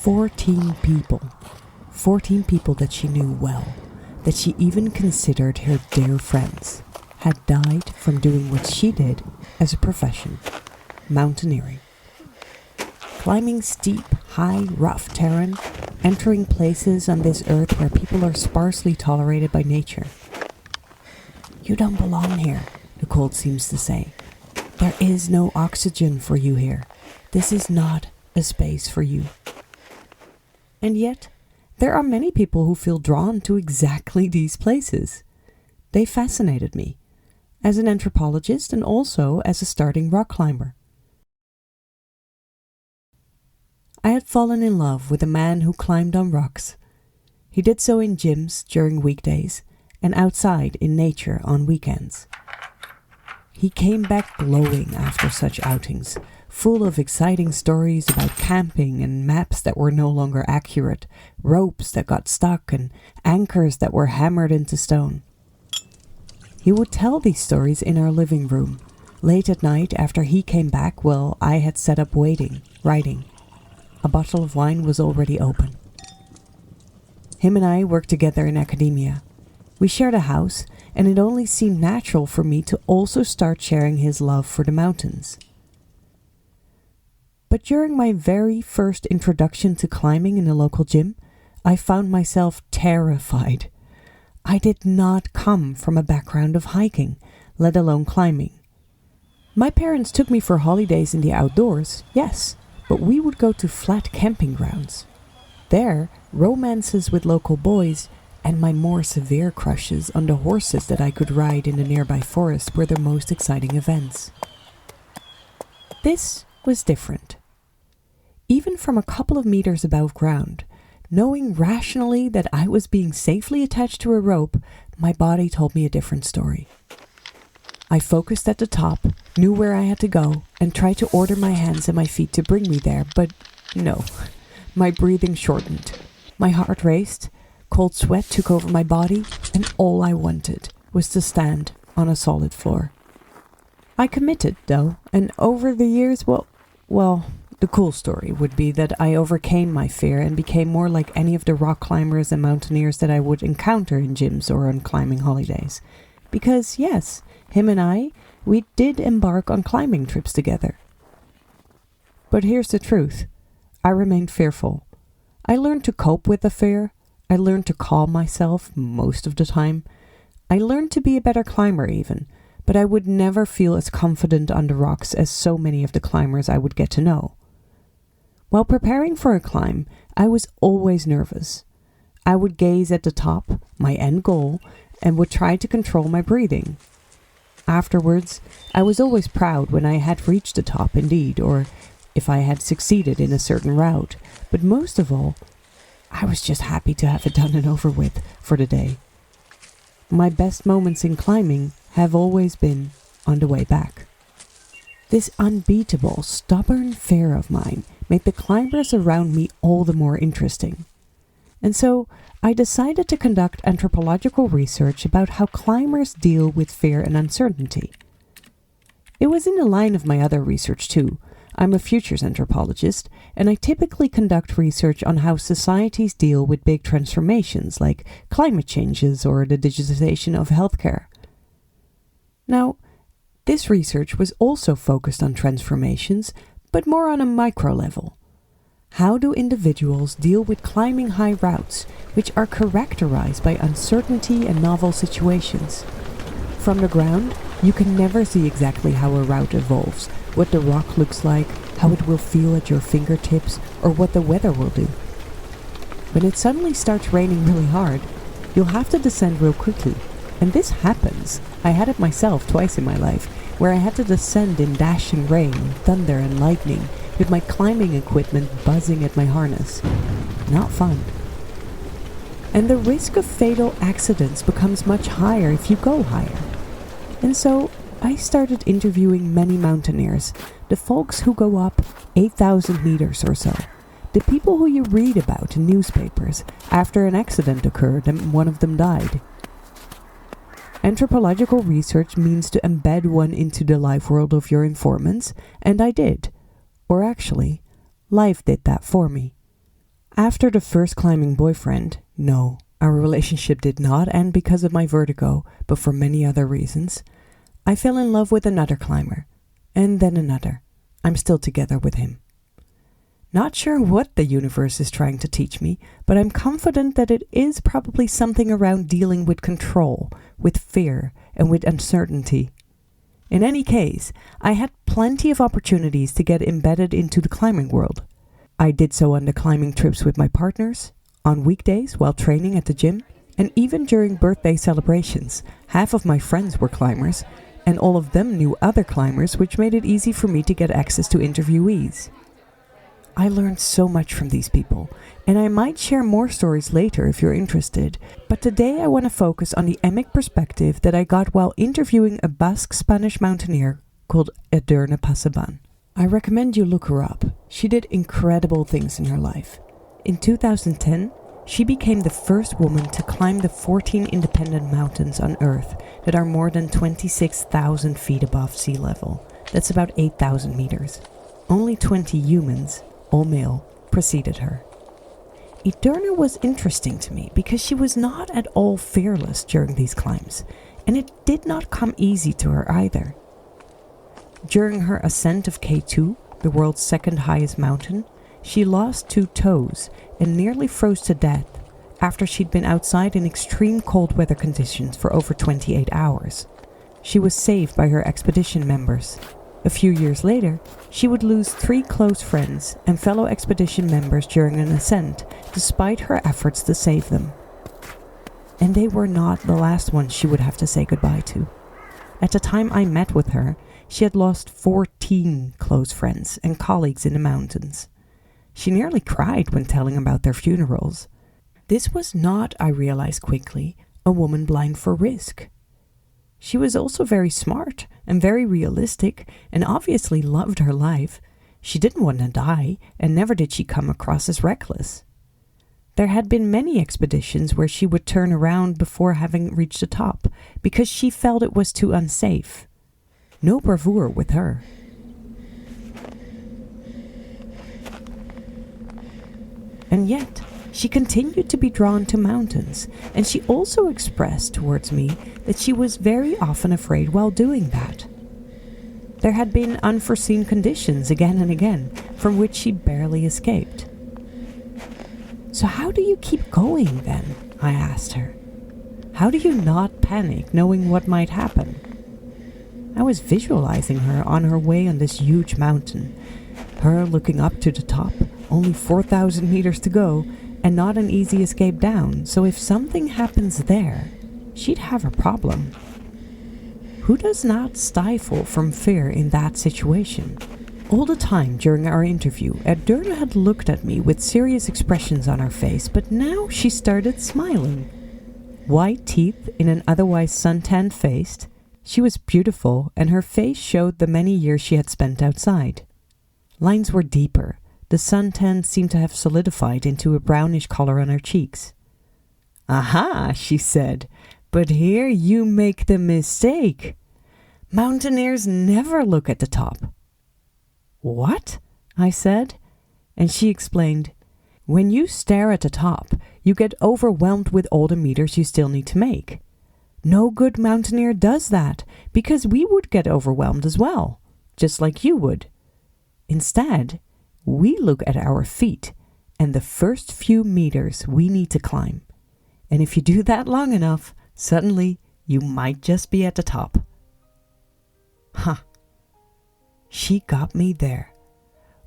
14 people. 14 people that she knew well, that she even considered her dear friends, had died from doing what she did as a profession, mountaineering. Climbing steep, high, rough terrain, entering places on this earth where people are sparsely tolerated by nature. You don't belong here, the cold seems to say. There is no oxygen for you here. This is not a space for you. And yet, there are many people who feel drawn to exactly these places. They fascinated me, as an anthropologist and also as a starting rock climber. I had fallen in love with a man who climbed on rocks. He did so in gyms during weekdays and outside in nature on weekends. He came back glowing after such outings, full of exciting stories about camping and maps that were no longer accurate, ropes that got stuck and anchors that were hammered into stone. He would tell these stories in our living room, late at night after he came back while I had set up waiting, writing. A bottle of wine was already open. Him and I worked together in academia. We shared a house, and it only seemed natural for me to also start sharing his love for the mountains. But during my very first introduction to climbing in a local gym, I found myself terrified. I did not come from a background of hiking, let alone climbing. My parents took me for holidays in the outdoors, yes, but we would go to flat camping grounds. There, romances with local boys and my more severe crushes on the horses that I could ride in the nearby forest were the most exciting events. This was different. Even from a couple of meters above ground, knowing rationally that I was being safely attached to a rope, my body told me a different story. I focused at the top, knew where I had to go, and tried to order my hands and my feet to bring me there, but no. My breathing shortened. My heart raced, cold sweat took over my body, and all I wanted was to stand on a solid floor. I committed, though, and over the years, well, the cool story would be that I overcame my fear and became more like any of the rock climbers and mountaineers that I would encounter in gyms or on climbing holidays. Because, yes, him and we did embark on climbing trips together. But here's the truth. I remained fearful. I learned to cope with the fear. I learned to calm myself most of the time. I learned to be a better climber even, but I would never feel as confident on the rocks as so many of the climbers I would get to know. While preparing for a climb, I was always nervous. I would gaze at the top, my end goal, and would try to control my breathing. Afterwards, I was always proud when I had reached the top indeed, or if I had succeeded in a certain route, but most of all, I was just happy to have it done and over with for the day. My best moments in climbing have always been on the way back. This unbeatable, stubborn fear of mine made the climbers around me all the more interesting. And so I decided to conduct anthropological research about how climbers deal with fear and uncertainty. It was in the line of my other research too. I'm a futures anthropologist, and I typically conduct research on how societies deal with big transformations like climate changes or the digitization of healthcare. Now, this research was also focused on transformations, but more on a micro level. How do individuals deal with climbing high routes, which are characterized by uncertainty and novel situations? From the ground, you can never see exactly how a route evolves, what the rock looks like, how it will feel at your fingertips, or what the weather will do. When it suddenly starts raining really hard, you'll have to descend real quickly. And this happens. I had it myself twice in my life, where I had to descend in dashing rain, thunder and lightning, with my climbing equipment buzzing at my harness. Not fun. And the risk of fatal accidents becomes much higher if you go higher. And so I started interviewing many mountaineers, the folks who go up 8,000 meters or so, the people who you read about in newspapers after an accident occurred and one of them died. Anthropological research means to embed one into the life world of your informants, and I did. Or actually, life did that for me. After the first climbing boyfriend, no, our relationship did not end because of my vertigo, but for many other reasons. I fell in love with another climber, and then another. I'm still together with him. Not sure what the universe is trying to teach me, but I'm confident that it is probably something around dealing with control, with fear, and with uncertainty. In any case, I had plenty of opportunities to get embedded into the climbing world. I did so on the climbing trips with my partners, on weekdays while training at the gym, and even during birthday celebrations. Half of my friends were climbers, and all of them knew other climbers, which made it easy for me to get access to interviewees. I learned so much from these people, and I might share more stories later if you're interested, but today I want to focus on the emic perspective that I got while interviewing a Basque Spanish mountaineer called Edurne Pasaban. I recommend you look her up. She did incredible things in her life. In 2010, she became the first woman to climb the 14 independent mountains on Earth that are more than 26,000 feet above sea level. That's about 8,000 meters. Only 20 humans, all male, preceded her. Edurne was interesting to me because she was not at all fearless during these climbs, and it did not come easy to her either. During her ascent of K2, the world's second highest mountain, she lost 2 toes and nearly froze to death after she'd been outside in extreme cold weather conditions for over 28 hours. She was saved by her expedition members. A few years later, she would lose 3 close friends and fellow expedition members during an ascent, despite her efforts to save them. And they were not the last ones she would have to say goodbye to. At the time I met with her, she had lost 14 close friends and colleagues in the mountains. She nearly cried when telling about their funerals. This was not, I realized quickly, a woman blind for risk. She was also very smart and very realistic and obviously loved her life. She didn't want to die, and never did she come across as reckless. There had been many expeditions where she would turn around before having reached the top because she felt it was too unsafe. No bravura with her. And yet, she continued to be drawn to mountains, and she also expressed towards me that she was very often afraid while doing that. There had been unforeseen conditions again and again, from which she barely escaped. "So how do you keep going then?" I asked her. "How do you not panic knowing what might happen?" I was visualizing her on her way on this huge mountain, her looking up to the top, only 4,000 meters to go, and not an easy escape down, so if something happens there, she'd have a problem. Who does not stifle from fear in that situation? All the time during our interview, Edurne had looked at me with serious expressions on her face, but now she started smiling. White teeth in an otherwise suntanned face, she was beautiful, and her face showed the many years she had spent outside. Lines were deeper. The suntan seemed to have solidified into a brownish color on her cheeks. "Aha," she said, "but here you make the mistake. Mountaineers never look at the top." "What?" I said, and she explained, "When you stare at the top, you get overwhelmed with all the meters you still need to make. No good mountaineer does that, because we would get overwhelmed as well, just like you would. Instead, we look at our feet and the first few meters we need to climb. And if you do that long enough, suddenly you might just be at the top." Huh. She got me there.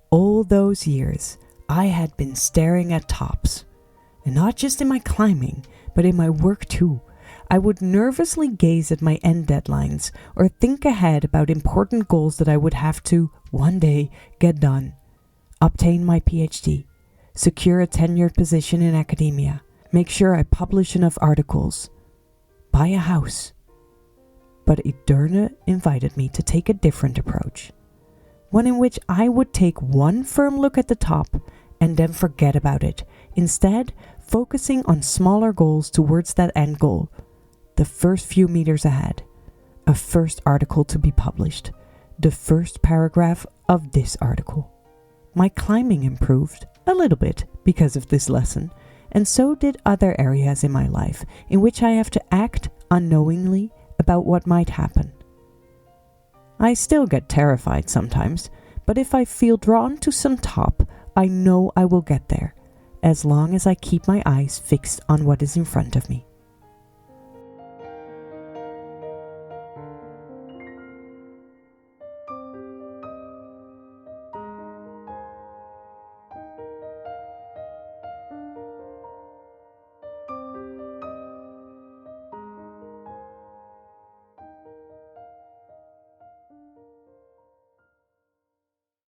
All those years, I had been staring at tops. And not just in my climbing, but in my work too. I would nervously gaze at my end deadlines or think ahead about important goals that I would have to, one day, get done. Obtain my PhD, secure a tenured position in academia, make sure I publish enough articles, buy a house. But Edurne invited me to take a different approach, one in which I would take one firm look at the top and then forget about it, instead focusing on smaller goals towards that end goal, the first few meters ahead, a first article to be published, the first paragraph of this article. My climbing improved, a little bit because of this lesson, and so did other areas in my life in which I have to act unknowingly about what might happen. I still get terrified sometimes, but if I feel drawn to some top, I know I will get there, as long as I keep my eyes fixed on what is in front of me.